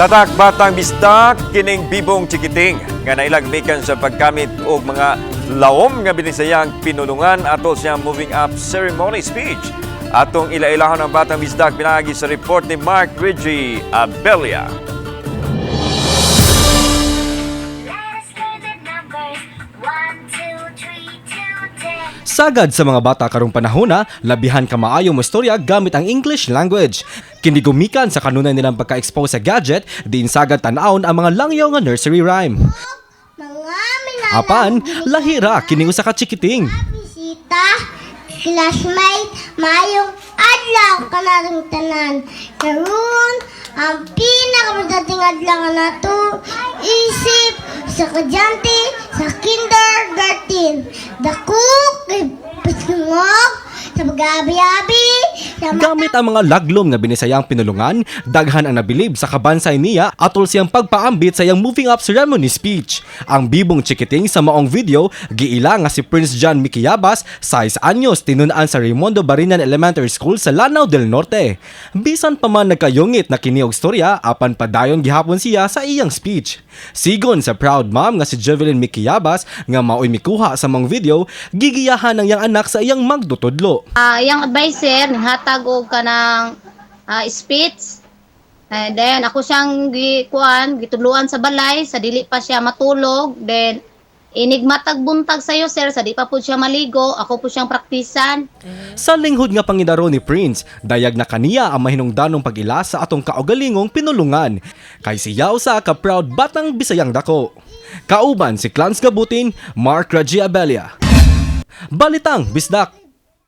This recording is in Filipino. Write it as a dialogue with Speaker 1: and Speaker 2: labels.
Speaker 1: Tatak Batang Bisdak kining bibong chikiting nga nailang mikan sa pagkamit og mga lawom nga binisayang pinulungan ato siyang moving up ceremony speech. Atong ila-ilahon ang Batang Bisdak pinagi sa report ni Mark Reggie Abelia.
Speaker 2: Sagad sa mga bata karong panahona, labihan ka maayo mo istorya gamit ang English language. Kini gumikan sa kanunay nilang pagka-expose sa gadget, diin sagad tan-awon ang mga langyaw nga nursery rhyme. Apan, lahira kini usa ka chikiting.
Speaker 3: Bisita, classmate, mayong adlaw ka na rin tanan. Karoon, ang pinakamadating adlaw na to, isip sa kadyante sa kindergarten. Dako, kay pasungog, sa pag-abi-abi,
Speaker 2: Gamit ang mga laglom nga binisayang pinulungan, daghan ang nabilib sa kabansay niya atol siyang pagpaambit sa iyang moving up ceremony speech. Ang bibong chikiting sa maong video, giila nga si Prince John Miquiabas, 6 anyos, tinunaan sa Raimundo Barinan Elementary School sa Lanao del Norte. Bisan pa man nagkayungit na kini og storya, apan padayon gihapon siya sa iyang speech. Sigon sa proud mom nga si Jevelyn Miquiabas nga maoy mikuha sa maong video, gigiyahan ang iyang anak sa iyang magdutudlo.
Speaker 4: Yang advisor nanghatag og kanang speech. Then ako siyang gituluan sa balay sa dili pa siya matulog. Then inigmatag buntag sayo sir sa di pa po siya maligo, ako po siyang praktisan.
Speaker 2: Sa linghod nga pangidaro ni Prince, dayag na kaniya ang mahinungdanong pag-ila sa atong kaugalingong pinulungan. Kay siya usa ka proud batang Bisayang dako. Kauban si Clans Gabutin, Mark Reggie Abelia. Balitang Bisdak.